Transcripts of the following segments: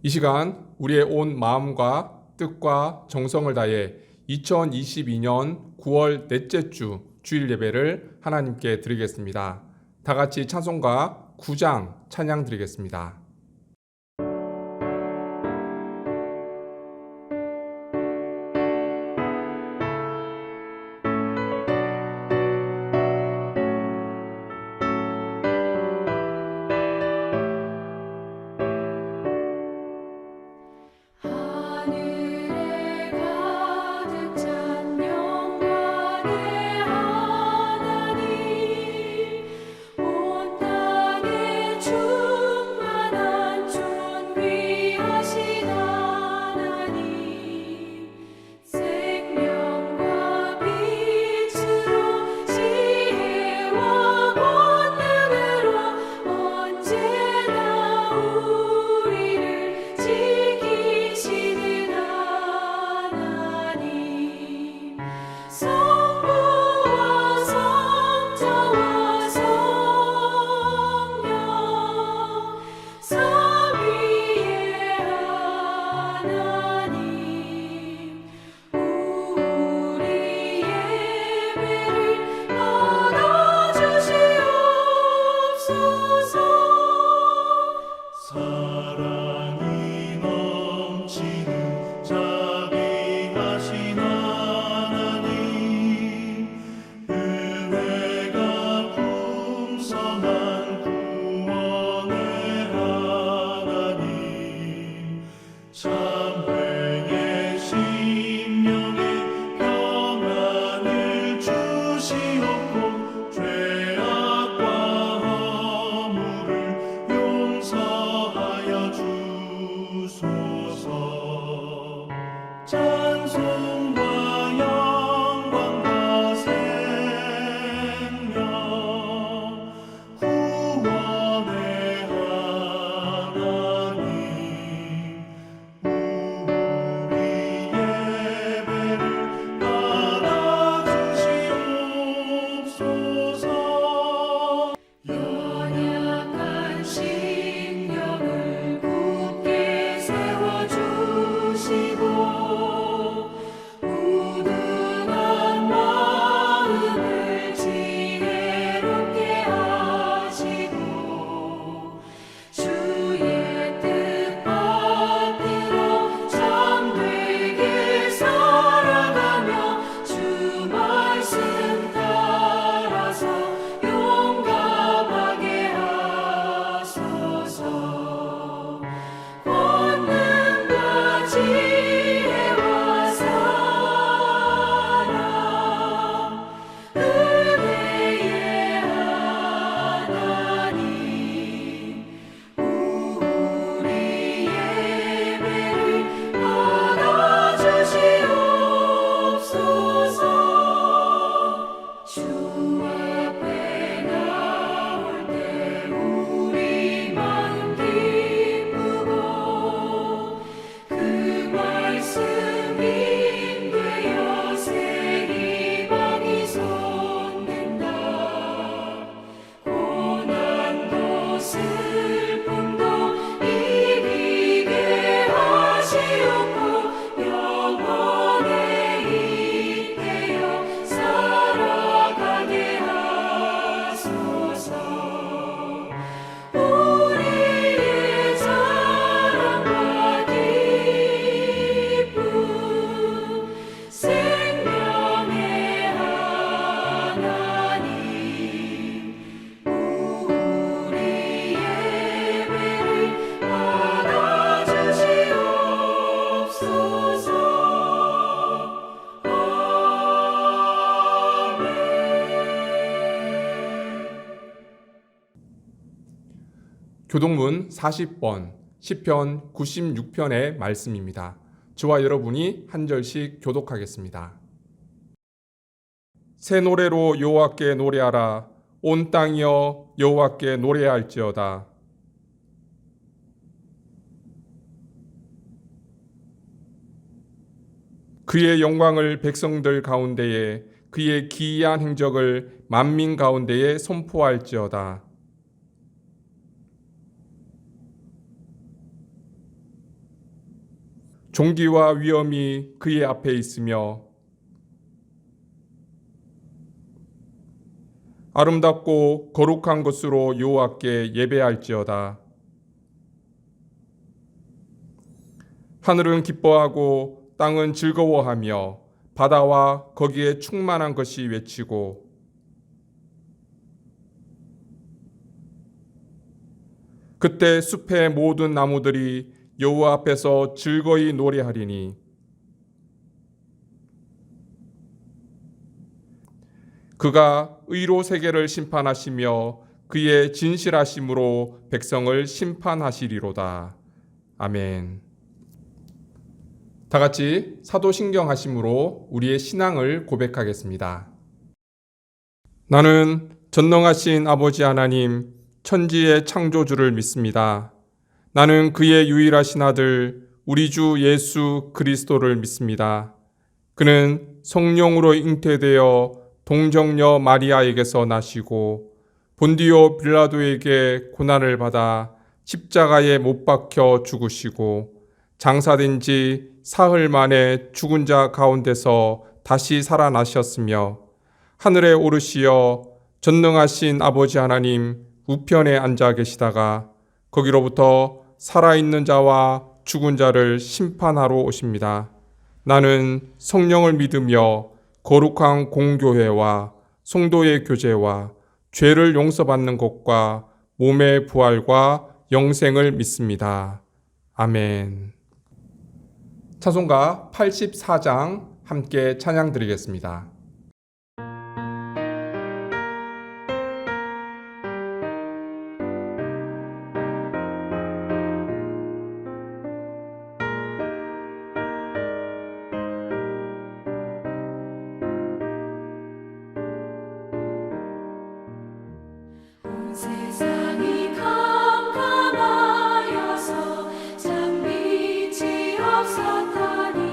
이 시간 우리의 온 마음과 뜻과 정성을 다해 2022년 9월 넷째 주 주일 예배를 하나님께 드리겠습니다. 다 같이 찬송가 9장 찬양 드리겠습니다. 교동문 40번 시편 96편의 말씀입니다. 저와 여러분이 한 절씩 교독하겠습니다. 새 노래로 여호와께 노래하라. 온 땅이여 여호와께 노래할지어다. 그의 영광을 백성들 가운데에 그의 기이한 행적을 만민 가운데에 선포할지어다. 존귀와 위엄이 그의 앞에 있으며 아름답고 거룩한 것으로 여호와께 예배할지어다. 하늘은 기뻐하고 땅은 즐거워하며 바다와 거기에 충만한 것이 외치고 그때 숲의 모든 나무들이 여호와 앞에서 즐거이 노래하리니 그가 의로 세계를 심판하시며 그의 진실하심으로 백성을 심판하시리로다. 아멘. 다 같이 사도신경하심으로 우리의 신앙을 고백하겠습니다. 나는 전능하신 아버지 하나님, 천지의 창조주를 믿습니다. 나는 그의 유일하신 아들, 우리 주 예수 그리스도를 믿습니다. 그는 성령으로 잉태되어 동정녀 마리아에게서 나시고 본디오 빌라도에게 고난을 받아 십자가에 못 박혀 죽으시고 장사된 지 사흘 만에 죽은 자 가운데서 다시 살아나셨으며 하늘에 오르시어 전능하신 아버지 하나님 우편에 앉아 계시다가 거기로부터 살아있는 자와 죽은 자를 심판하러 오십니다. 나는 성령을 믿으며 거룩한 공교회와 성도의 교제와 죄를 용서받는 것과 몸의 부활과 영생을 믿습니다. 아멘. 찬송가 84장 함께 찬양 드리겠습니다. 세상이 캄캄하여서 참 빛이 없었더니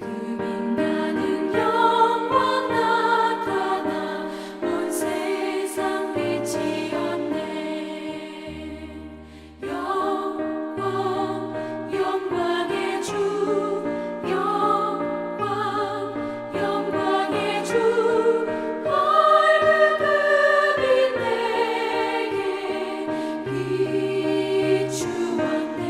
그 빛나는 영광 나타나 온 세상 빛이었네. 영광의 주, 영광의 주 비추었네.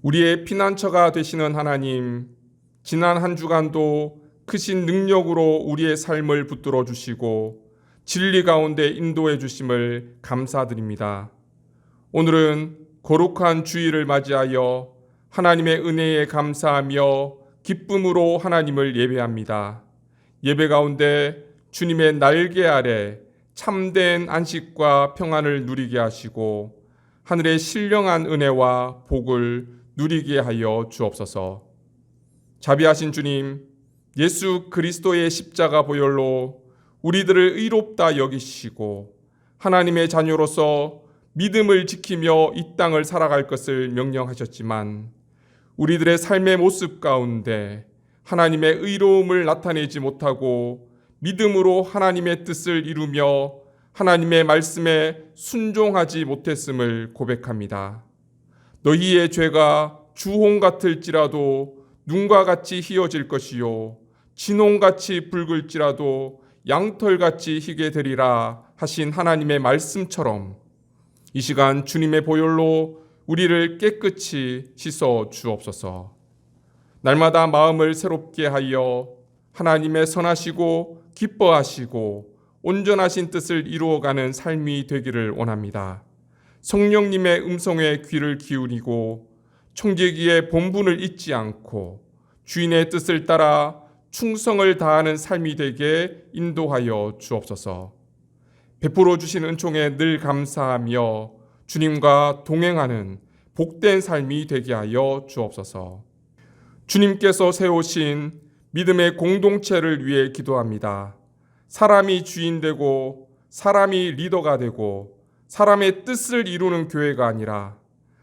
우리의 피난처가 되시는 하나님, 지난 한 주간도 크신 능력으로 우리의 삶을 붙들어 주시고 진리 가운데 인도해 주심을 감사드립니다. 오늘은 거룩한 주일을 맞이하여 하나님의 은혜에 감사하며 기쁨으로 하나님을 예배합니다. 예배 가운데 주님의 날개 아래 참된 안식과 평안을 누리게 하시고 하늘의 신령한 은혜와 복을 누리게 하여 주옵소서. 자비하신 주님, 예수 그리스도의 십자가 보혈로 우리들을 의롭다 여기시고 하나님의 자녀로서 믿음을 지키며 이 땅을 살아갈 것을 명령하셨지만 우리들의 삶의 모습 가운데 하나님의 의로움을 나타내지 못하고 믿음으로 하나님의 뜻을 이루며 하나님의 말씀에 순종하지 못했음을 고백합니다. 너희의 죄가 주홍 같을지라도 눈과 같이 희어질 것이요 진홍같이 붉을지라도 양털같이 희게 되리라 하신 하나님의 말씀처럼 이 시간 주님의 보혈로 우리를 깨끗이 씻어 주옵소서. 날마다 마음을 새롭게 하여 하나님의 선하시고 기뻐하시고 온전하신 뜻을 이루어가는 삶이 되기를 원합니다. 성령님의 음성에 귀를 기울이고 청지기의 본분을 잊지 않고 주인의 뜻을 따라 충성을 다하는 삶이 되게 인도하여 주옵소서. 베풀어 주신 은총에 늘 감사하며 주님과 동행하는 복된 삶이 되게 하여 주옵소서. 주님께서 세우신 믿음의 공동체를 위해 기도합니다. 사람이 주인 되고 사람이 리더가 되고 사람의 뜻을 이루는 교회가 아니라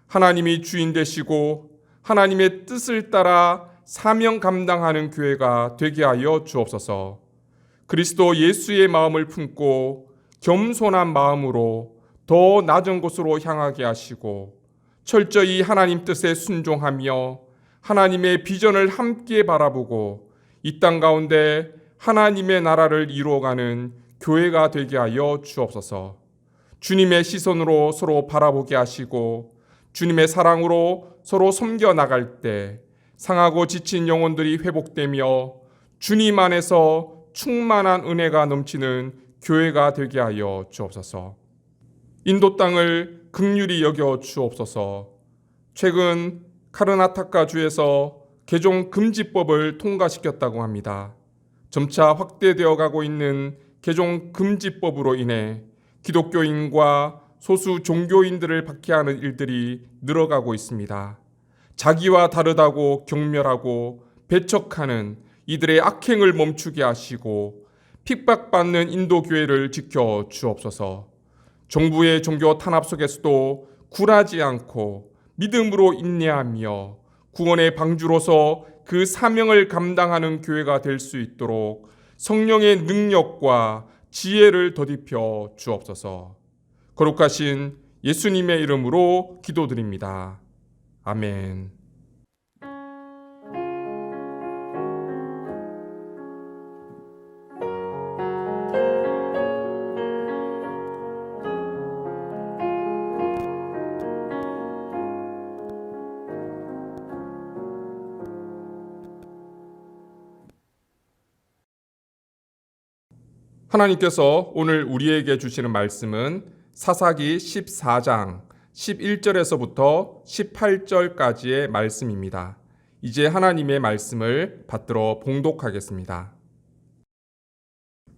하나님이 주인 되시고 하나님의 뜻을 따라 사명 감당하는 교회가 되게 하여 주옵소서. 그리스도 예수의 마음을 품고 겸손한 마음으로 더 낮은 곳으로 향하게 하시고 철저히 하나님 뜻에 순종하며 하나님의 비전을 함께 바라보고 이 땅 가운데 하나님의 나라를 이루어가는 교회가 되게 하여 주옵소서. 주님의 시선으로 서로 바라보게 하시고 주님의 사랑으로 서로 섬겨 나갈 때 상하고 지친 영혼들이 회복되며 주님 안에서 충만한 은혜가 넘치는 교회가 되게 하여 주옵소서. 인도 땅을 긍휼히 여겨 주옵소서. 최근 카르나타카 주에서 개종 금지법을 통과시켰다고 합니다. 점차 확대되어 가고 있는 개종 금지법으로 인해 기독교인과 소수 종교인들을 박해하는 일들이 늘어가고 있습니다. 자기와 다르다고 경멸하고 배척하는 이들의 악행을 멈추게 하시고 핍박받는 인도교회를 지켜 주옵소서. 정부의 종교 탄압 속에서도 굴하지 않고 믿음으로 인내하며 구원의 방주로서 그 사명을 감당하는 교회가 될 수 있도록 성령의 능력과 지혜를 더딥혀 주옵소서. 거룩하신 예수님의 이름으로 기도드립니다. 아멘. 하나님께서 오늘 우리에게 주시는 말씀은 사사기 14장 11절에서부터 18절까지의 말씀입니다. 이제 하나님의 말씀을 받들어 봉독하겠습니다.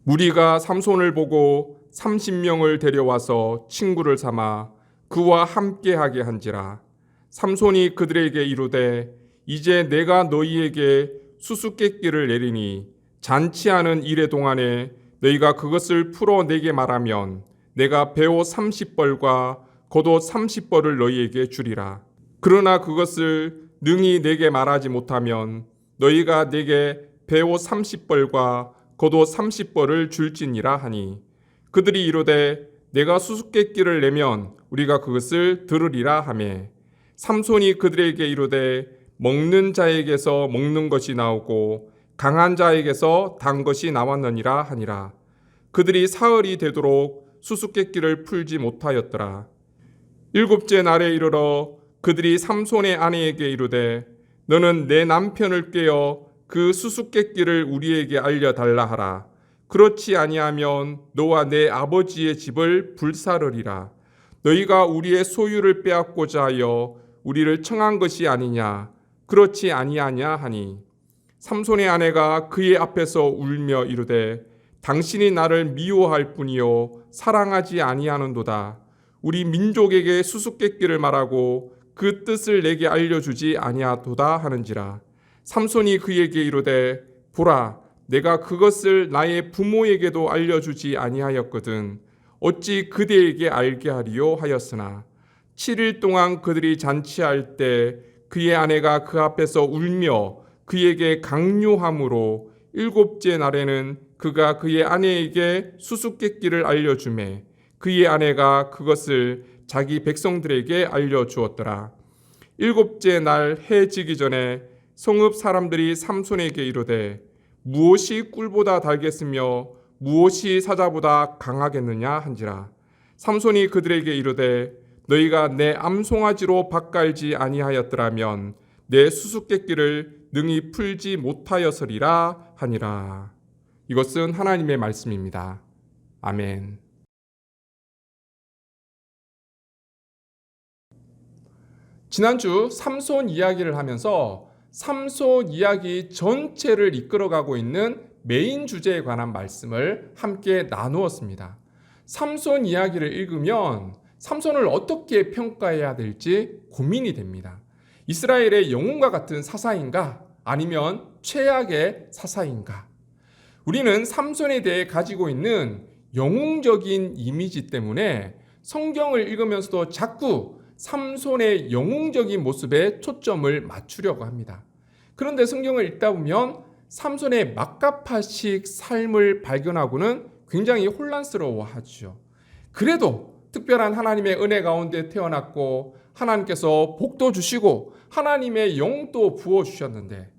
무리가 삼손을 보고 30명을 데려와서 친구를 삼아 그와 함께하게 한지라. 삼손이 그들에게 이르되 이제 내가 너희에게 수수께끼를 내리니 잔치하는 이래 동안에 너희가 그것을 풀어 내게 말하면 내가 배옷 30벌과 겉옷 30벌을 너희에게 주리라. 그러나 그것을 능히 내게 말하지 못하면 너희가 내게 배옷 30벌과 겉옷 30벌을 줄지니라 하니 그들이 이르되 내가 수수께끼를 내면 우리가 그것을 들으리라 하매 삼손이 그들에게 이르되 먹는 자에게서 먹는 것이 나오고 강한 자에게서 단 것이 나왔느니라 하니라. 그들이 사흘이 되도록 수수께끼를 풀지 못하였더라. 일곱째 날에 이르러 그들이 삼손의 아내에게 이르되 너는 내 남편을 꾀어 그 수수께끼를 우리에게 알려달라 하라. 그렇지 아니하면 너와 내 아버지의 집을 불사르리라. 너희가 우리의 소유를 빼앗고자 하여 우리를 청한 것이 아니냐. 그렇지 아니하냐 하니 삼손의 아내가 그의 앞에서 울며 이르되 당신이 나를 미워할 뿐이요 사랑하지 아니하는도다. 우리 민족에게 수수께끼를 말하고 그 뜻을 내게 알려주지 아니하도다 하는지라. 삼손이 그에게 이르되 보라 내가 그것을 나의 부모에게도 알려주지 아니하였거든 어찌 그대에게 알게 하리요 하였으나 7일 동안 그들이 잔치할 때 그의 아내가 그 앞에서 울며 그에게 강요함으로 7째 날에는 그가 그의 아내에게 수수께끼를 알려주매 그의 아내가 그것을 자기 백성들에게 알려주었더라. 7째 날 해 지기 전에 성읍 사람들이 삼손에게 이르되 무엇이 꿀보다 달겠으며 무엇이 사자보다 강하겠느냐 한지라. 삼손이 그들에게 이르되 너희가 내 암송아지로 밭갈지 아니하였더라면 내 수수께끼를 능히 풀지 못하였으리라 하니라. 이것은 하나님의 말씀입니다. 아멘. 지난주 삼손 이야기를 하면서 삼손 이야기 전체를 이끌어가고 있는 메인 주제에 관한 말씀을 함께 나누었습니다. 삼손 이야기를 읽으면 삼손을 어떻게 평가해야 될지 고민이 됩니다. 이스라엘의 영웅과 같은 사사인가? 아니면 최악의 사사인가? 우리는 삼손에 대해 가지고 있는 영웅적인 이미지 때문에 성경을 읽으면서도 자꾸 삼손의 영웅적인 모습에 초점을 맞추려고 합니다. 그런데 성경을 읽다 보면 삼손의 막가파식 삶을 발견하고는 굉장히 혼란스러워하죠. 그래도 특별한 하나님의 은혜 가운데 태어났고 하나님께서 복도 주시고 하나님의 영도 부어주셨는데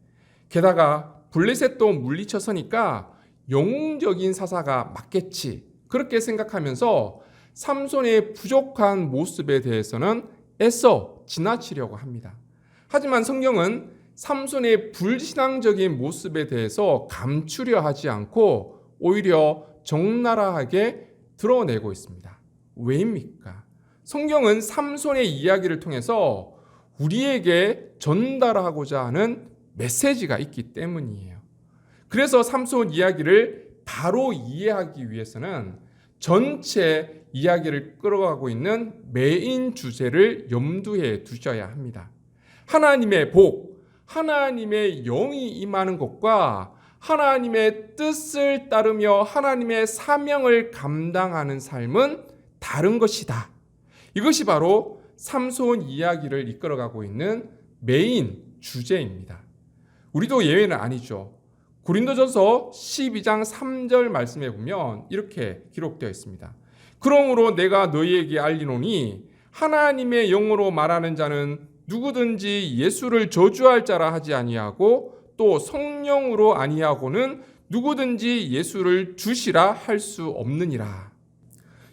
게다가 블레셋도 물리쳐서니까 영웅적인 사사가 맞겠지 그렇게 생각하면서 삼손의 부족한 모습에 대해서는 애써 지나치려고 합니다. 하지만 성경은 삼손의 불신앙적인 모습에 대해서 감추려 하지 않고 오히려 적나라하게 드러내고 있습니다. 왜입니까? 성경은 삼손의 이야기를 통해서 우리에게 전달하고자 하는 메시지가 있기 때문이에요. 그래서 삼손 이야기를 바로 이해하기 위해서는 전체 이야기를 끌어가고 있는 메인 주제를 염두에 두셔야 합니다. 하나님의 복, 하나님의 영이 임하는 것과 하나님의 뜻을 따르며 하나님의 사명을 감당하는 삶은 다른 것이다. 이것이 바로 삼손 이야기를 이끌어가고 있는 메인 주제입니다. 우리도 예외는 아니죠. 고린도전서 12장 3절 말씀에 보면 이렇게 기록되어 있습니다. 그러므로 내가 너희에게 알리노니 하나님의 영으로 말하는 자는 누구든지 예수를 저주할 자라 하지 아니하고 또 성령으로 아니하고는 누구든지 예수를 주시라 할 수 없느니라.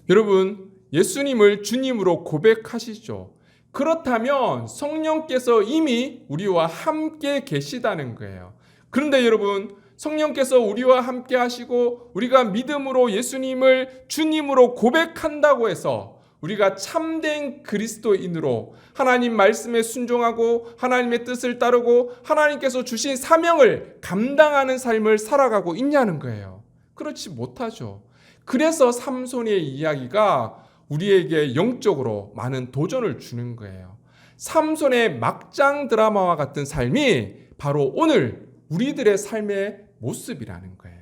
여러분, 예수님을 주님으로 고백하시죠. 그렇다면 성령께서 이미 우리와 함께 계시다는 거예요. 그런데 여러분, 성령께서 우리와 함께 하시고 우리가 믿음으로 예수님을 주님으로 고백한다고 해서 우리가 참된 그리스도인으로 하나님 말씀에 순종하고 하나님의 뜻을 따르고 하나님께서 주신 사명을 감당하는 삶을 살아가고 있냐는 거예요. 그렇지 못하죠. 그래서 삼손의 이야기가 우리에게 영적으로 많은 도전을 주는 거예요. 삼손의 막장 드라마와 같은 삶이 바로 오늘 우리들의 삶의 모습이라는 거예요.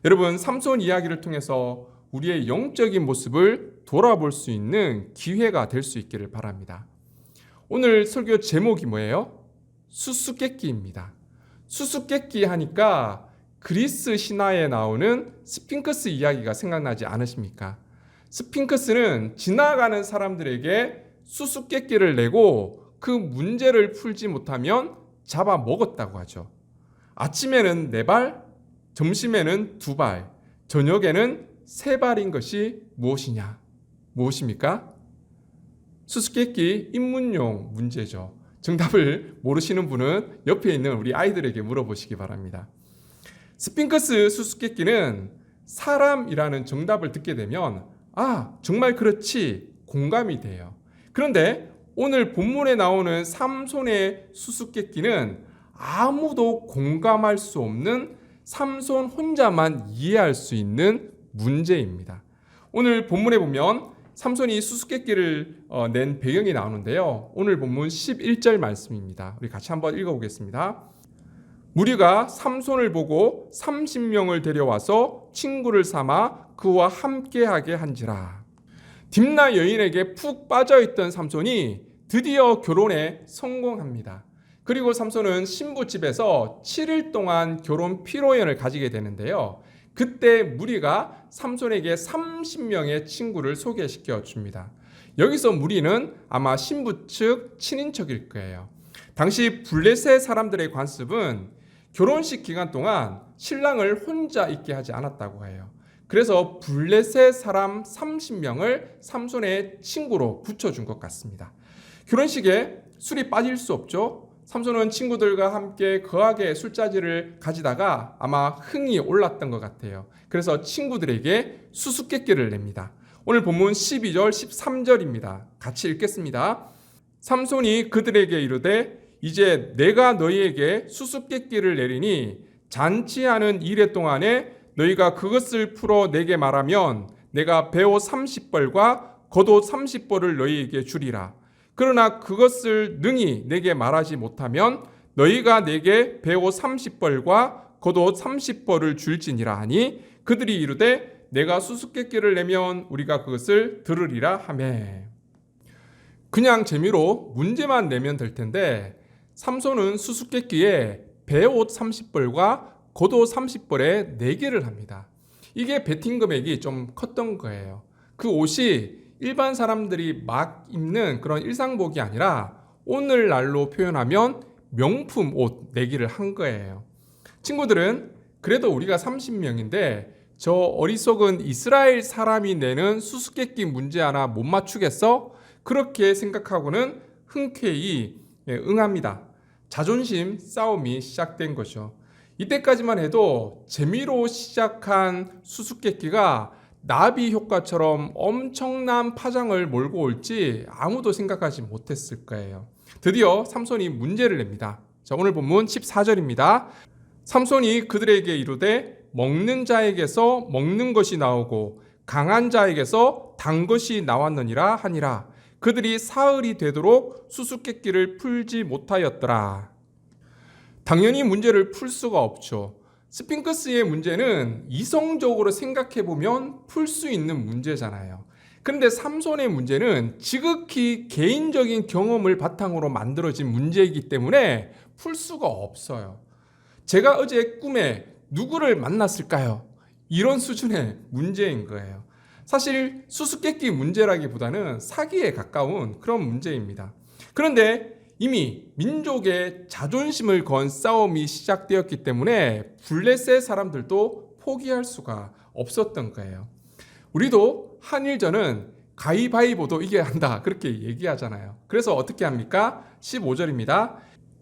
여러분, 삼손 이야기를 통해서 우리의 영적인 모습을 돌아볼 수 있는 기회가 될 수 있기를 바랍니다. 오늘 설교 제목이 뭐예요? 수수께끼입니다. 수수께끼 하니까 그리스 신화에 나오는 스핑크스 이야기가 생각나지 않으십니까? 스핑크스는 지나가는 사람들에게 수수께끼를 내고 그 문제를 풀지 못하면 잡아먹었다고 하죠. 아침에는 4발, 점심에는 2발, 저녁에는 3발인 것이 무엇이냐? 무엇입니까? 수수께끼 입문용 문제죠. 정답을 모르시는 분은 옆에 있는 우리 아이들에게 물어보시기 바랍니다. 스핑크스 수수께끼는 사람이라는 정답을 듣게 되면 정말 그렇지 공감이 돼요. 그런데 오늘 본문에 나오는 삼손의 수수께끼는 아무도 공감할 수 없는 삼손 혼자만 이해할 수 있는 문제입니다. 오늘 본문에 보면 삼손이 수수께끼를 낸 배경이 나오는데요. 오늘 본문 11절 말씀입니다. 우리 같이 한번 읽어보겠습니다. 무리가 삼손을 보고 30명을 데려와서 친구를 삼아 그와 함께하게 한지라. 딥나 여인에게 푹 빠져있던 삼손이 드디어 결혼에 성공합니다. 그리고 삼손은 신부집에서 7일 동안 결혼 피로연을 가지게 되는데요. 그때 무리가 삼손에게 30명의 친구를 소개시켜 줍니다. 여기서 무리는 아마 신부 측 친인척일 거예요. 당시 블레셋 사람들의 관습은 결혼식 기간 동안 신랑을 혼자 있게 하지 않았다고 해요. 그래서 블레셋 사람 30명을 삼손의 친구로 붙여준 것 같습니다. 결혼식에 술이 빠질 수 없죠. 삼손은 친구들과 함께 거하게 술자리를 가지다가 아마 흥이 올랐던 것 같아요. 그래서 친구들에게 수수께끼를 냅니다. 오늘 본문 12절 13절입니다. 같이 읽겠습니다. 삼손이 그들에게 이르되 이제 내가 너희에게 수수께끼를 내리니 잔치하는 이래 동안에 너희가 그것을 풀어 내게 말하면 내가 베옷 30벌과 겉옷 30벌을 너희에게 주리라. 그러나 그것을 능히 내게 말하지 못하면 너희가 내게 베옷 30벌과 겉옷 30벌을 줄지니라 하니 그들이 이르되 내가 수수께끼를 내면 우리가 그것을 들으리라 하매. 그냥 재미로 문제만 내면 될 텐데 삼손은 수수께끼에 베옷 30벌과 겉옷 30벌에 4개를 합니다. 이게 베팅 금액이 좀 컸던 거예요. 그 옷이 일반 사람들이 막 입는 그런 일상복이 아니라 오늘날로 표현하면 명품 옷 내기를 한 거예요. 친구들은 그래도 우리가 30명인데 저 어리석은 이스라엘 사람이 내는 수수께끼 문제 하나 못 맞추겠어? 그렇게 생각하고는 흔쾌히 응합니다. 자존심 싸움이 시작된 거죠. 이때까지만 해도 재미로 시작한 수수께끼가 나비 효과처럼 엄청난 파장을 몰고 올지 아무도 생각하지 못했을 거예요. 드디어 삼손이 문제를 냅니다. 자, 오늘 본문 14절입니다. 삼손이 그들에게 이르되 먹는 자에게서 먹는 것이 나오고 강한 자에게서 단 것이 나왔느니라 하니라. 그들이 사흘이 되도록 수수께끼를 풀지 못하였더라. 당연히 문제를 풀 수가 없죠. 스핑크스의 문제는 이성적으로 생각해보면 풀 수 있는 문제잖아요. 그런데 삼손의 문제는 지극히 개인적인 경험을 바탕으로 만들어진 문제이기 때문에 풀 수가 없어요. 제가 어제 꿈에 누구를 만났을까요? 이런 수준의 문제인 거예요. 사실 수수께끼 문제라기보다는 사기에 가까운 그런 문제입니다. 그런데 이미 민족의 자존심을 건 싸움이 시작되었기 때문에 블레셋 사람들도 포기할 수가 없었던 거예요. 우리도 한일전은 가위바위보도 이겨야 한다 그렇게 얘기하잖아요. 그래서 어떻게 합니까? 15절입니다.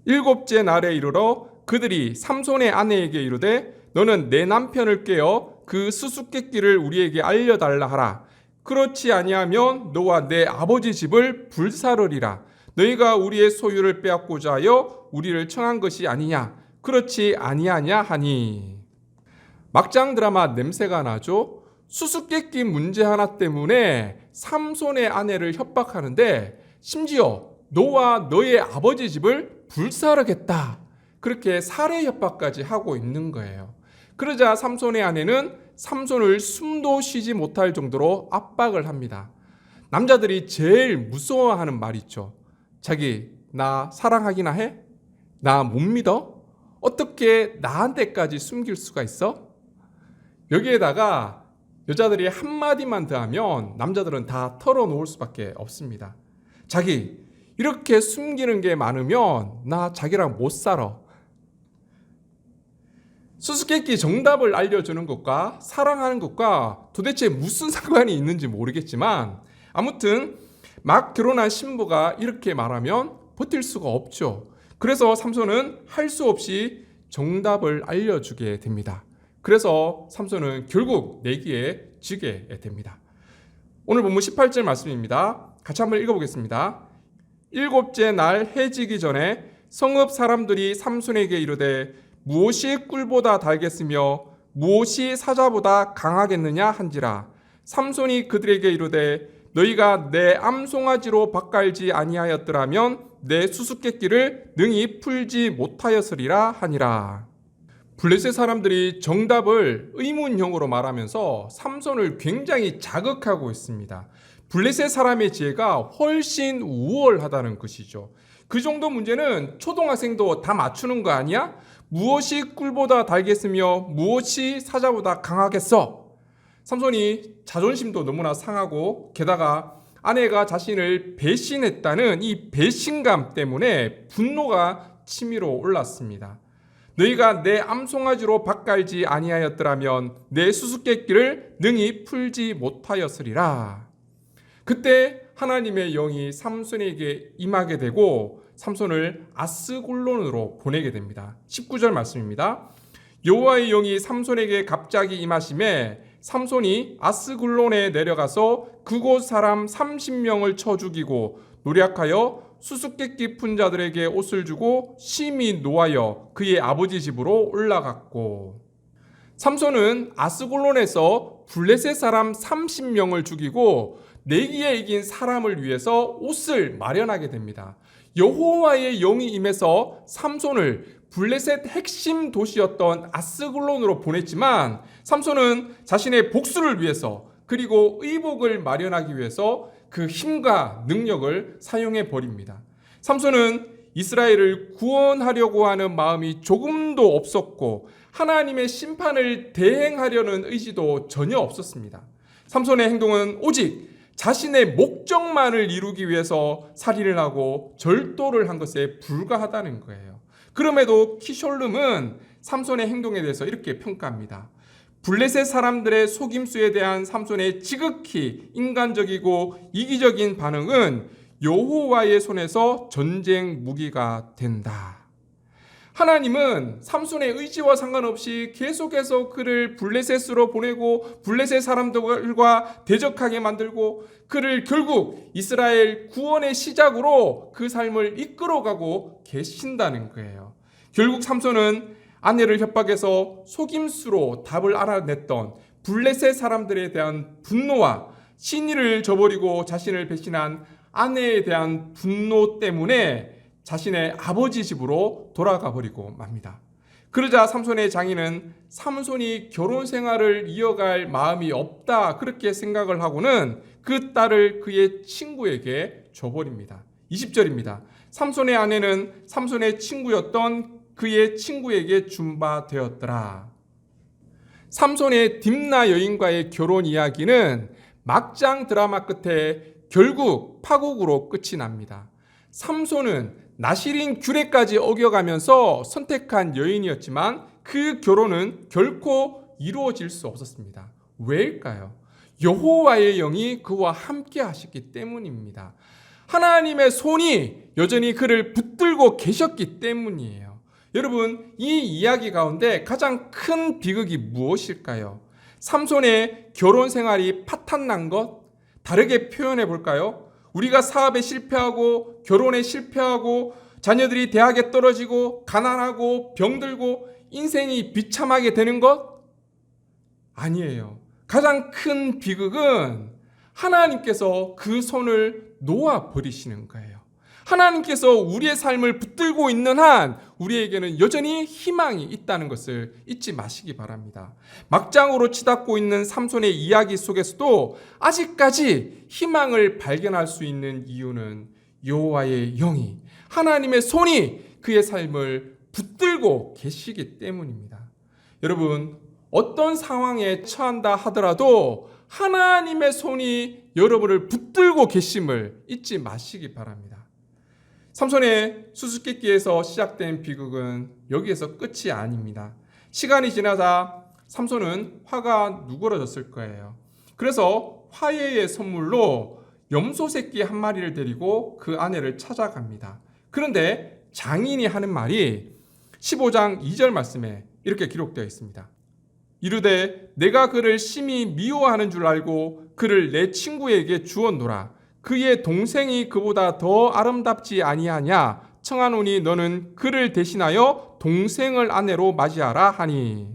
일곱째 날에 이르러 그들이 삼손의 아내에게 이르되 너는 내 남편을 깨어 그 수수께끼를 우리에게 알려달라 하라. 그렇지 아니하면 너와 내 아버지 집을 불사르리라. 너희가 우리의 소유를 빼앗고자 하여 우리를 청한 것이 아니냐. 그렇지 아니하냐 하니. 막장 드라마 냄새가 나죠. 수수께끼 문제 하나 때문에 삼손의 아내를 협박하는데 심지어 너와 너의 아버지 집을 불사르겠다. 그렇게 살해 협박까지 하고 있는 거예요. 그러자 삼손의 아내는 삼손을 숨도 쉬지 못할 정도로 압박을 합니다. 남자들이 제일 무서워하는 말 있죠. 자기 나 사랑하기나 해? 나 못 믿어? 어떻게 나한테까지 숨길 수가 있어? 여기에다가 여자들이 한마디만 더 하면 남자들은 다 털어놓을 수밖에 없습니다. 자기 이렇게 숨기는 게 많으면 나 자기랑 못 살아. 수수께끼 정답을 알려주는 것과 사랑하는 것과 도대체 무슨 상관이 있는지 모르겠지만 아무튼 막 결혼한 신부가 이렇게 말하면 버틸 수가 없죠. 그래서 삼손은 할 수 없이 정답을 알려주게 됩니다. 그래서 삼손은 결국 내기에 지게 됩니다. 오늘 본문 18절 말씀입니다. 같이 한번 읽어보겠습니다. 일곱째 날 해지기 전에 성읍 사람들이 삼손에게 이르되 무엇이 꿀보다 달겠으며 무엇이 사자보다 강하겠느냐 한지라. 삼손이 그들에게 이르되 너희가 내 암송아지로 밭갈지 아니하였더라면 내 수수께끼를 능히 풀지 못하였으리라 하니라. 블레셋 사람들이 정답을 의문형으로 말하면서 삼손을 굉장히 자극하고 있습니다. 블레셋 사람의 지혜가 훨씬 우월하다는 것이죠. 그 정도 문제는 초등학생도 다 맞추는 거 아니야? 무엇이 꿀보다 달겠으며 무엇이 사자보다 강하겠어? 삼손이 자존심도 너무나 상하고 게다가 아내가 자신을 배신했다는 이 배신감 때문에 분노가 치밀어 올랐습니다. 너희가 내 암송아지로 밭갈지 아니하였더라면 내 수수께끼를 능히 풀지 못하였으리라. 그때 하나님의 영이 삼손에게 임하게 되고 삼손을 아스골론으로 보내게 됩니다. 19절 말씀입니다. 여호와의 영이 삼손에게 갑자기 임하심에 삼손이 아스골론에 내려가서 그곳 사람 30명을 쳐 죽이고 노력하여 수수께끼 푼 자들에게 옷을 주고 심히 노하여 그의 아버지 집으로 올라갔고. 삼손은 아스골론에서 블레셋 사람 30명을 죽이고 내기에 이긴 사람을 위해서 옷을 마련하게 됩니다. 여호와의 영이 임해서 삼손을 블레셋 핵심 도시였던 아스글론으로 보냈지만 삼손은 자신의 복수를 위해서 그리고 의복을 마련하기 위해서 그 힘과 능력을 사용해 버립니다. 삼손은 이스라엘을 구원하려고 하는 마음이 조금도 없었고 하나님의 심판을 대행하려는 의지도 전혀 없었습니다. 삼손의 행동은 오직 자신의 목적만을 이루기 위해서 살인을 하고 절도를 한 것에 불과하다는 거예요. 그럼에도 키숄름은 삼손의 행동에 대해서 이렇게 평가합니다. 블레셋 사람들의 속임수에 대한 삼손의 지극히 인간적이고 이기적인 반응은 여호와의 손에서 전쟁 무기가 된다. 하나님은 삼손의 의지와 상관없이 계속해서 그를 블레셋으로 보내고 블레셋 사람들과 대적하게 만들고 그를 결국 이스라엘 구원의 시작으로 그 삶을 이끌어가고 계신다는 거예요. 결국 삼손은 아내를 협박해서 속임수로 답을 알아냈던 블레셋 사람들에 대한 분노와 신의를 저버리고 자신을 배신한 아내에 대한 분노 때문에 자신의 아버지 집으로 돌아가 버리고 맙니다. 그러자 삼손의 장인은 삼손이 결혼 생활을 이어갈 마음이 없다 그렇게 생각을 하고는 그 딸을 그의 친구에게 줘버립니다. 20절입니다. 삼손의 아내는 삼손의 친구였던 그의 친구에게 준 바 되었더라. 삼손의 딥나 여인과의 결혼 이야기는 막장 드라마 끝에 결국 파국으로 끝이 납니다. 삼손은 나시린 규례까지 어겨가면서 선택한 여인이었지만 그 결혼은 결코 이루어질 수 없었습니다. 왜일까요? 여호와의 영이 그와 함께 하셨기 때문입니다. 하나님의 손이 여전히 그를 붙들고 계셨기 때문이에요. 여러분, 이 이야기 가운데 가장 큰 비극이 무엇일까요? 삼손의 결혼 생활이 파탄난 것? 다르게 표현해 볼까요? 우리가 사업에 실패하고 결혼에 실패하고 자녀들이 대학에 떨어지고 가난하고 병들고 인생이 비참하게 되는 것? 아니에요. 가장 큰 비극은 하나님께서 그 손을 놓아 버리시는 거예요. 하나님께서 우리의 삶을 붙들고 있는 한 우리에게는 여전히 희망이 있다는 것을 잊지 마시기 바랍니다. 막장으로 치닫고 있는 삼손의 이야기 속에서도 아직까지 희망을 발견할 수 있는 이유는 여호와의 영이 하나님의 손이 그의 삶을 붙들고 계시기 때문입니다. 여러분, 어떤 상황에 처한다 하더라도 하나님의 손이 여러분을 붙들고 계심을 잊지 마시기 바랍니다. 삼손의 수수께끼에서 시작된 비극은 여기에서 끝이 아닙니다. 시간이 지나자 삼손은 화가 누그러졌을 거예요. 그래서 화해의 선물로 염소 새끼 한 마리를 데리고 그 아내를 찾아갑니다. 그런데 장인이 하는 말이 15장 2절 말씀에 이렇게 기록되어 있습니다. 이르되 내가 그를 심히 미워하는 줄 알고 그를 내 친구에게 주었노라. 그의 동생이 그보다 더 아름답지 아니하냐? 청하노니 너는 그를 대신하여 동생을 아내로 맞이하라 하니.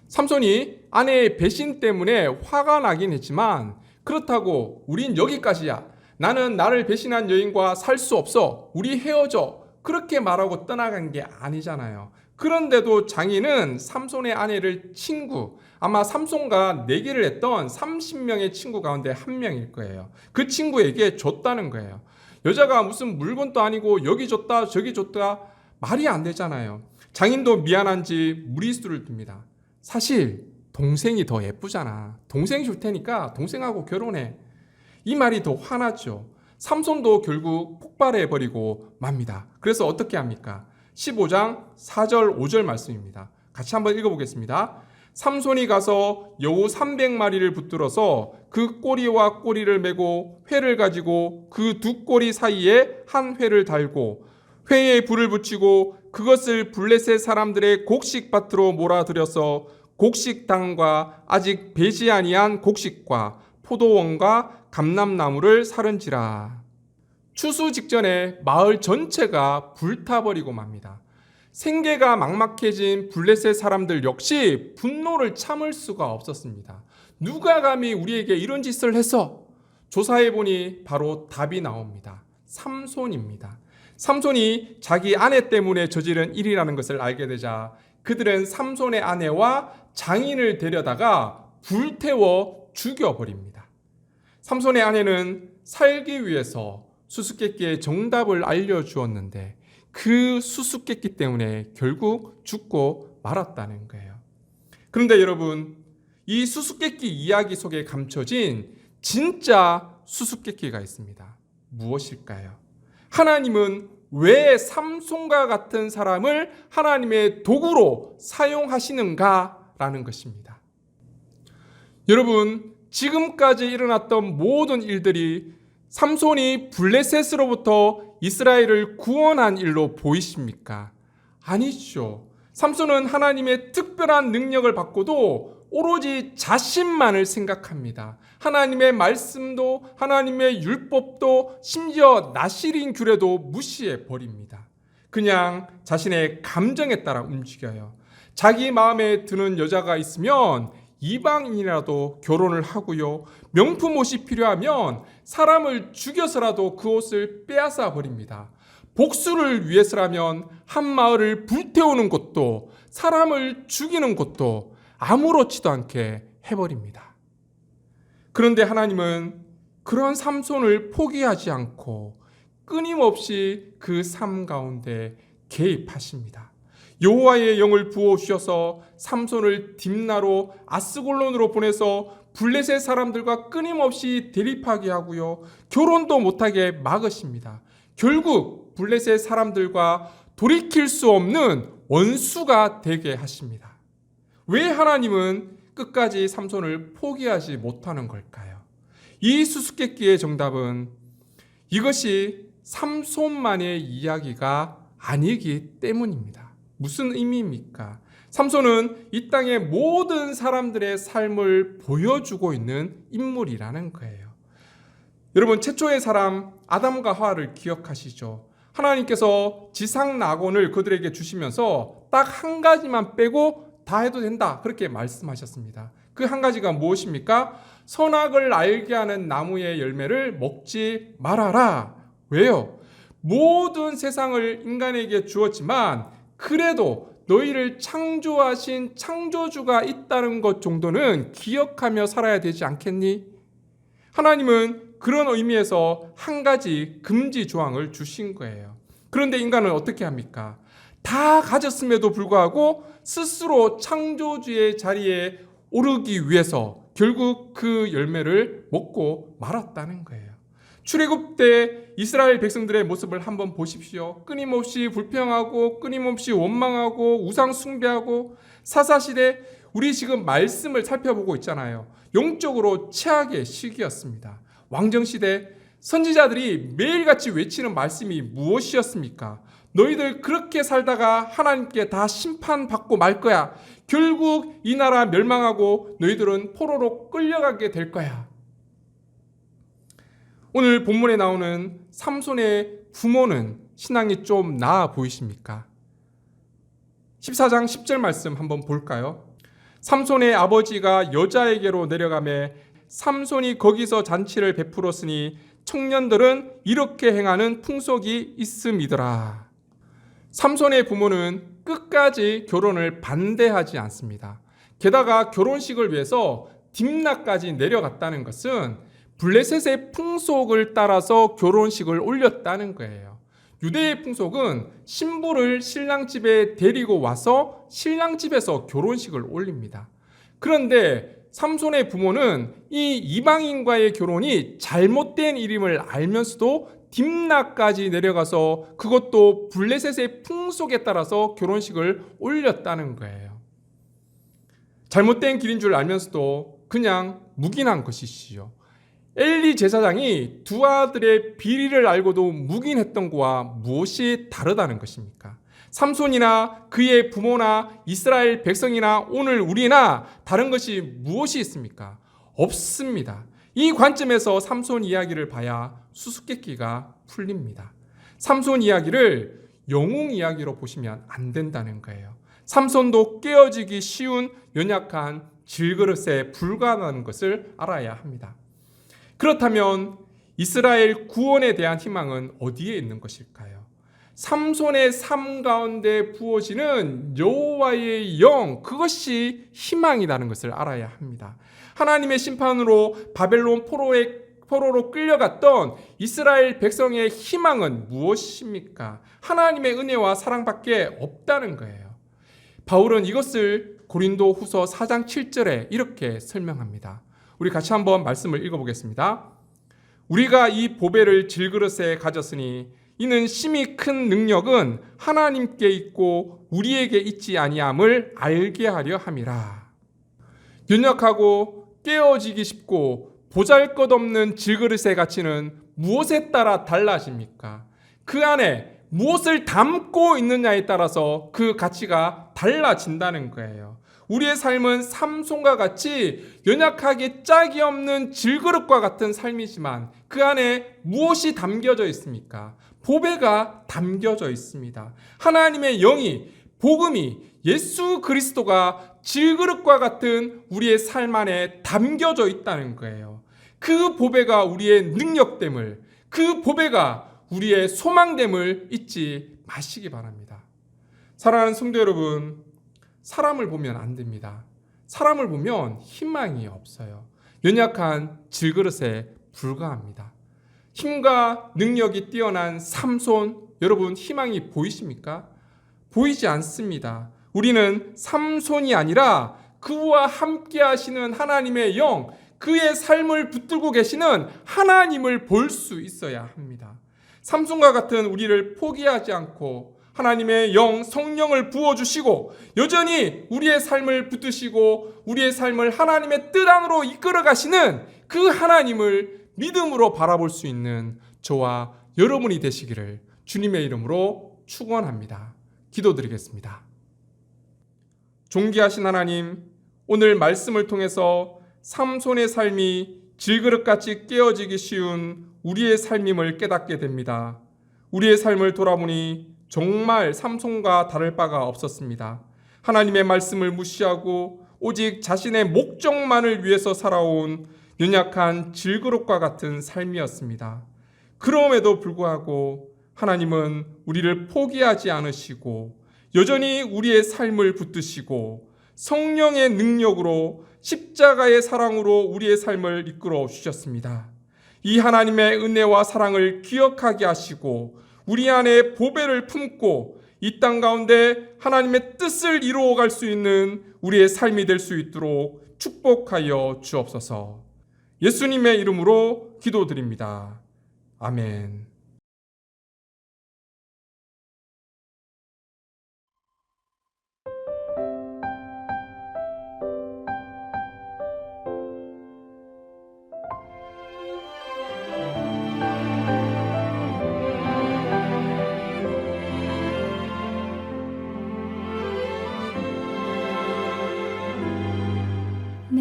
삼손이 아내의 배신 때문에 화가 나긴 했지만 그렇다고 우린 여기까지야. 나는 나를 배신한 여인과 살 수 없어. 우리 헤어져. 그렇게 말하고 떠나간 게 아니잖아요. 그런데도 장인은 삼손의 아내를 친구, 아마 삼손과 내기를 했던 30명의 친구 가운데 한 명일 거예요. 그 친구에게 줬다는 거예요. 여자가 무슨 물건도 아니고 여기 줬다 저기 줬다 말이 안 되잖아요. 장인도 미안한지 무리수를 둡니다. 사실 동생이 더 예쁘잖아. 동생 줄 테니까 동생하고 결혼해. 이 말이 더 화나죠. 삼손도 결국 폭발해버리고 맙니다. 그래서 어떻게 합니까? 15장 4절 5절 말씀입니다. 같이 한번 읽어보겠습니다. 삼손이 가서 여우 300마리를 붙들어서 그 꼬리와 꼬리를 메고 회를 가지고 그 두 꼬리 사이에 한 회를 달고 회에 불을 붙이고 그것을 블레셋 사람들의 곡식밭으로 몰아들여서 곡식당과 아직 배지 아니한 곡식과 포도원과 감람나무를 사른지라. 추수 직전에 마을 전체가 불타버리고 맙니다. 생계가 막막해진 블레셋 사람들 역시 분노를 참을 수가 없었습니다. 누가 감히 우리에게 이런 짓을 했어? 조사해보니 바로 답이 나옵니다. 삼손입니다. 삼손이 자기 아내 때문에 저지른 일이라는 것을 알게 되자 그들은 삼손의 아내와 장인을 데려다가 불태워 죽여버립니다. 삼손의 아내는 살기 위해서 수수께끼의 정답을 알려주었는데 그 수수께끼 때문에 결국 죽고 말았다는 거예요. 그런데 여러분, 이 수수께끼 이야기 속에 감춰진 진짜 수수께끼가 있습니다. 무엇일까요? 하나님은 왜 삼손과 같은 사람을 하나님의 도구로 사용하시는가라는 것입니다. 여러분, 지금까지 일어났던 모든 일들이 삼손이 블레셋으로부터 이스라엘을 구원한 일로 보이십니까? 아니죠. 삼손은 하나님의 특별한 능력을 받고도 오로지 자신만을 생각합니다. 하나님의 말씀도 하나님의 율법도 심지어 나시린 규례도 무시해 버립니다. 그냥 자신의 감정에 따라 움직여요. 자기 마음에 드는 여자가 있으면 이방인이라도 결혼을 하고요. 명품 옷이 필요하면 사람을 죽여서라도 그 옷을 빼앗아 버립니다. 복수를 위해서라면 한 마을을 불태우는 것도 사람을 죽이는 것도 아무렇지도 않게 해버립니다. 그런데 하나님은 그런 삼손을 포기하지 않고 끊임없이 그 삶 가운데 개입하십니다. 여호와의 영을 부어주셔서 삼손을 딥나로 아스골론으로 보내서 블레셋 사람들과 끊임없이 대립하게 하고요. 결혼도 못하게 막으십니다. 결국 블레셋 사람들과 돌이킬 수 없는 원수가 되게 하십니다. 왜 하나님은 끝까지 삼손을 포기하지 못하는 걸까요? 이 수수께끼의 정답은 이것이 삼손만의 이야기가 아니기 때문입니다. 무슨 의미입니까? 삼손은 이 땅의 모든 사람들의 삶을 보여주고 있는 인물이라는 거예요. 여러분, 최초의 사람 아담과 하와를 기억하시죠? 하나님께서 지상 낙원을 그들에게 주시면서 딱 한 가지만 빼고 다 해도 된다, 그렇게 말씀하셨습니다. 그 한 가지가 무엇입니까? 선악을 알게 하는 나무의 열매를 먹지 말아라. 왜요? 모든 세상을 인간에게 주었지만 그래도 너희를 창조하신 창조주가 있다는 것 정도는 기억하며 살아야 되지 않겠니? 하나님은 그런 의미에서 한 가지 금지 조항을 주신 거예요. 그런데 인간은 어떻게 합니까? 다 가졌음에도 불구하고 스스로 창조주의 자리에 오르기 위해서 결국 그 열매를 먹고 말았다는 거예요. 출애굽 때 이스라엘 백성들의 모습을 한번 보십시오. 끊임없이 불평하고 끊임없이 원망하고 우상 숭배하고 사사시대, 우리 지금 말씀을 살펴보고 있잖아요. 영적으로 최악의 시기였습니다. 왕정시대 선지자들이 매일같이 외치는 말씀이 무엇이었습니까? 너희들 그렇게 살다가 하나님께 다 심판받고 말 거야. 결국 이 나라 멸망하고 너희들은 포로로 끌려가게 될 거야. 오늘 본문에 나오는 삼손의 부모는 신앙이 좀 나아 보이십니까? 14장 10절 말씀 한번 볼까요? 삼손의 아버지가 여자에게로 내려가매 삼손이 거기서 잔치를 베풀었으니 청년들은 이렇게 행하는 풍속이 있음이더라. 삼손의 부모는 끝까지 결혼을 반대하지 않습니다. 게다가 결혼식을 위해서 딥나까지 내려갔다는 것은 블레셋의 풍속을 따라서 결혼식을 올렸다는 거예요. 유대의 풍속은 신부를 신랑 집에 데리고 와서 신랑 집에서 결혼식을 올립니다. 그런데 삼손의 부모는 이 이방인과의 결혼이 잘못된 일임을 알면서도 딥나까지 내려가서 그것도 블레셋의 풍속에 따라서 결혼식을 올렸다는 거예요. 잘못된 길인 줄 알면서도 그냥 묵인한 것이지요. 엘리 제사장이 두 아들의 비리를 알고도 묵인했던 것과 무엇이 다르다는 것입니까? 삼손이나 그의 부모나 이스라엘 백성이나 오늘 우리나 다른 것이 무엇이 있습니까? 없습니다. 이 관점에서 삼손 이야기를 봐야 수수께끼가 풀립니다. 삼손 이야기를 영웅 이야기로 보시면 안 된다는 거예요. 삼손도 깨어지기 쉬운 연약한 질그릇에 불과하다는 것을 알아야 합니다. 그렇다면 이스라엘 구원에 대한 희망은 어디에 있는 것일까요? 삼손의 삶 가운데 부어지는 여호와의 영, 그것이 희망이라는 것을 알아야 합니다. 하나님의 심판으로 바벨론 포로로 끌려갔던 이스라엘 백성의 희망은 무엇입니까? 하나님의 은혜와 사랑밖에 없다는 거예요. 바울은 이것을 고린도 후서 4장 7절에 이렇게 설명합니다. 우리 같이 한번 말씀을 읽어보겠습니다. 우리가 이 보배를 질그릇에 가졌으니 이는 심히 큰 능력은 하나님께 있고 우리에게 있지 아니함을 알게 하려 함이라. 연약하고 깨어지기 쉽고 보잘것없는 질그릇의 가치는 무엇에 따라 달라집니까? 그 안에 무엇을 담고 있느냐에 따라서 그 가치가 달라진다는 거예요. 우리의 삶은 삼손과 같이 연약하게 짝이 없는 질그릇과 같은 삶이지만 그 안에 무엇이 담겨져 있습니까? 보배가 담겨져 있습니다. 하나님의 영이, 복음이, 예수 그리스도가 질그릇과 같은 우리의 삶 안에 담겨져 있다는 거예요. 그 보배가 우리의 능력됨을, 그 보배가 우리의 소망됨을 잊지 마시기 바랍니다. 사랑하는 성도 여러분, 사람을 보면 안 됩니다. 사람을 보면 희망이 없어요. 연약한 질그릇에 불과합니다. 힘과 능력이 뛰어난 삼손, 여러분 희망이 보이십니까? 보이지 않습니다. 우리는 삼손이 아니라 그와 함께 하시는 하나님의 영, 그의 삶을 붙들고 계시는 하나님을 볼 수 있어야 합니다. 삼손과 같은 우리를 포기하지 않고 하나님의 영, 성령을 부어주시고 여전히 우리의 삶을 붙드시고 우리의 삶을 하나님의 뜻 안으로 이끌어 가시는 그 하나님을 믿음으로 바라볼 수 있는 저와 여러분이 되시기를 주님의 이름으로 축원합니다. 기도드리겠습니다. 존귀하신 하나님, 오늘 말씀을 통해서 삼손의 삶이 질그릇같이 깨어지기 쉬운 우리의 삶임을 깨닫게 됩니다. 우리의 삶을 돌아보니 정말 삼손과 다를 바가 없었습니다. 하나님의 말씀을 무시하고 오직 자신의 목적만을 위해서 살아온 연약한 질그릇과 같은 삶이었습니다. 그럼에도 불구하고 하나님은 우리를 포기하지 않으시고 여전히 우리의 삶을 붙드시고 성령의 능력으로 십자가의 사랑으로 우리의 삶을 이끌어 주셨습니다. 이 하나님의 은혜와 사랑을 기억하게 하시고 우리 안에 보배를 품고 이 땅 가운데 하나님의 뜻을 이루어갈 수 있는 우리의 삶이 될 수 있도록 축복하여 주옵소서. 예수님의 이름으로 기도드립니다. 아멘.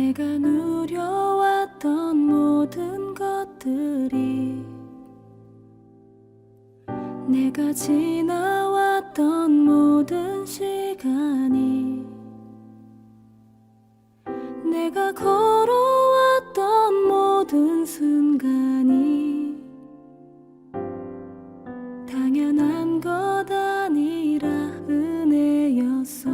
내가 누려왔던 모든 것들이 내가 지나왔던 모든 시간이 내가 걸어왔던 모든 순간이 당연한 것 아니라 은혜였어.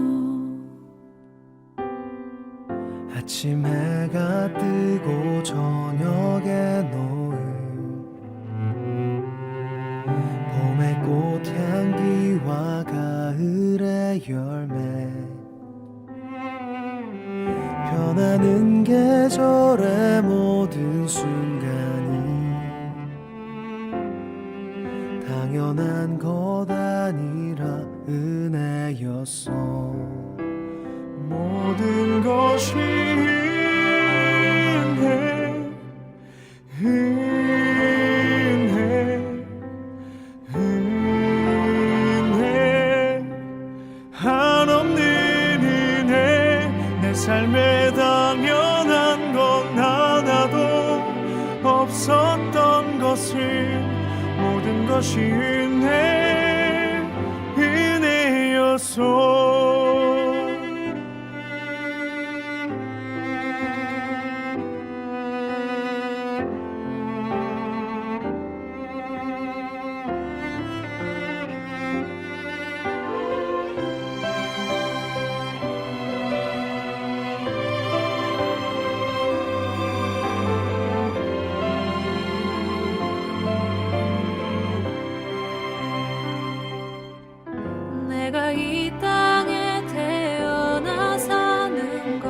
아침 해가 뜨고 저녁에 노을, 봄의 꽃향기와 가을의 열매, 변하는 계절의 모든 순간이 당연한 것 아니라 은혜였어. 모든 것이 은혜 한없는 은혜. 내 삶에 당연한 건 하나도 없었던 것을 모든 것이 은혜였어. 내가 이 땅에 태어나 사는 것,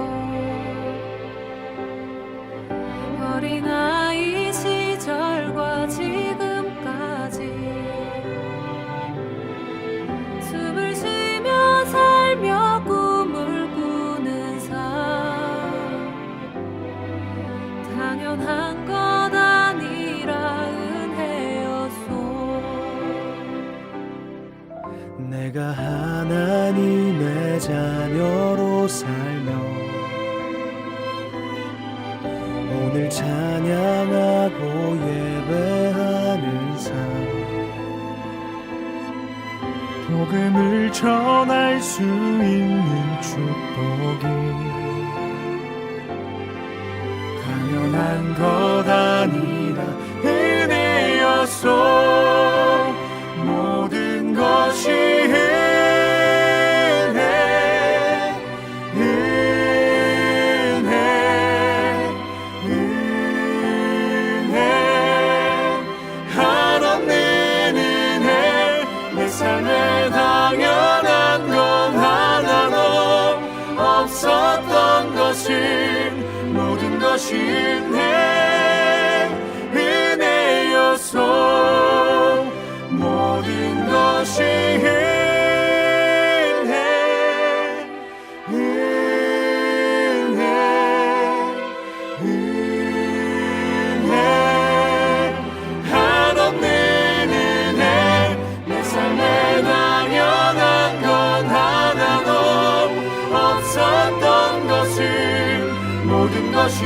어린아이 시절과 지금까지 숨을 쉬며 살며 꿈을 꾸는 삶, 당연한 것 아니라 은혜였소. 내가 하나님의 자녀로 살며 오늘 찬양하고 예배하는 삶, 복음을 전할 수 있는 축복이 당연한 것 아니라 은혜였소. 모든 것이 은혜 한없는 은혜. 내 삶에 당연한 건 하나도 없었던 것을 모든 것이 은혜였소. 모든 것이 은혜 한없는 은혜. 내 삶에 당연한 건 하나도 없었던 것을 모든 것이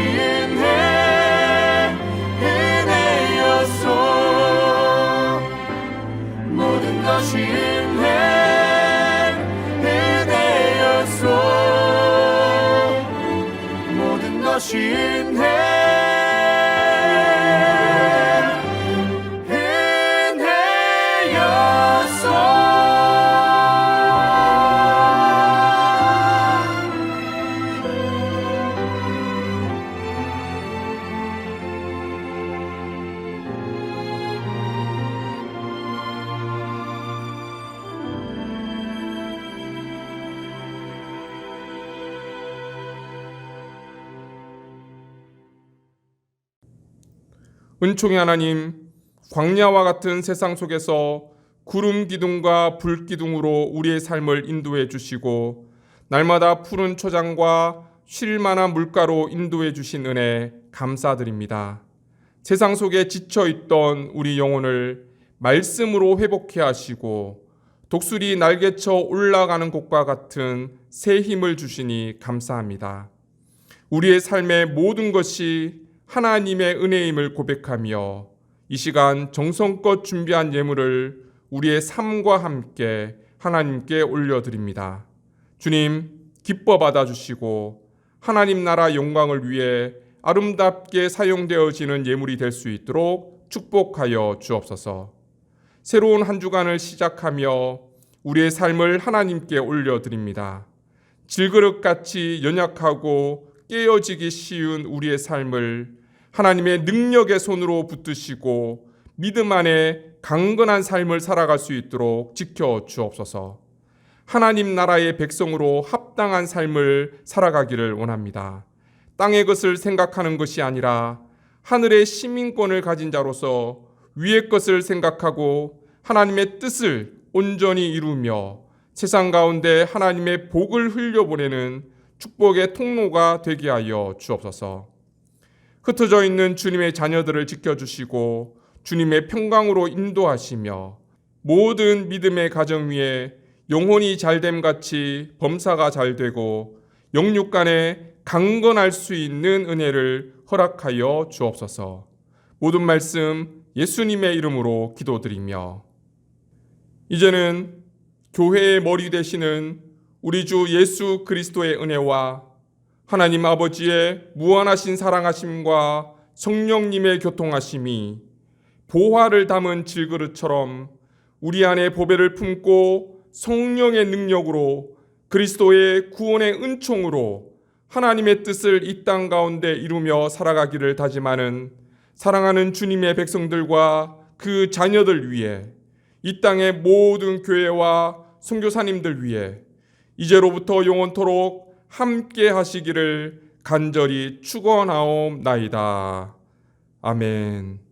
은혜였소. 모든 것이 은혜였소. 모든 것이 은총의 하나님, 광야와 같은 세상 속에서 구름 기둥과 불 기둥으로 우리의 삶을 인도해 주시고 날마다 푸른 초장과 쉴 만한 물가로 인도해 주신 은혜 감사드립니다. 세상 속에 지쳐 있던 우리 영혼을 말씀으로 회복해 하시고 독수리 날개쳐 올라가는 곳과 같은 새 힘을 주시니 감사합니다. 우리의 삶의 모든 것이 하나님의 은혜임을 고백하며 이 시간 정성껏 준비한 예물을 우리의 삶과 함께 하나님께 올려드립니다. 주님, 기뻐 받아주시고 하나님 나라 영광을 위해 아름답게 사용되어지는 예물이 될 수 있도록 축복하여 주옵소서. 새로운 한 주간을 시작하며 우리의 삶을 하나님께 올려드립니다. 질그릇같이 연약하고 깨어지기 쉬운 우리의 삶을 하나님의 능력의 손으로 붙드시고 믿음 안에 강건한 삶을 살아갈 수 있도록 지켜 주옵소서. 하나님 나라의 백성으로 합당한 삶을 살아가기를 원합니다. 땅의 것을 생각하는 것이 아니라 하늘의 시민권을 가진 자로서 위의 것을 생각하고 하나님의 뜻을 온전히 이루며 세상 가운데 하나님의 복을 흘려보내는 축복의 통로가 되게 하여 주옵소서. 흩어져 있는 주님의 자녀들을 지켜주시고 주님의 평강으로 인도하시며 모든 믿음의 가정 위에 영혼이 잘됨같이 범사가 잘되고 영육 간에 강건할 수 있는 은혜를 허락하여 주옵소서. 모든 말씀 예수님의 이름으로 기도드리며 이제는 교회의 머리 되시는 우리 주 예수 그리스도의 은혜와 하나님 아버지의 무한하신 사랑하심과 성령님의 교통하심이 보화를 담은 질그릇처럼 우리 안에 보배를 품고 성령의 능력으로 그리스도의 구원의 은총으로 하나님의 뜻을 이 땅 가운데 이루며 살아가기를 다짐하는 사랑하는 주님의 백성들과 그 자녀들 위해 이 땅의 모든 교회와 선교사님들 위해 이제로부터 영원토록 함께 하시기를 간절히 축원하옵나이다. 아멘.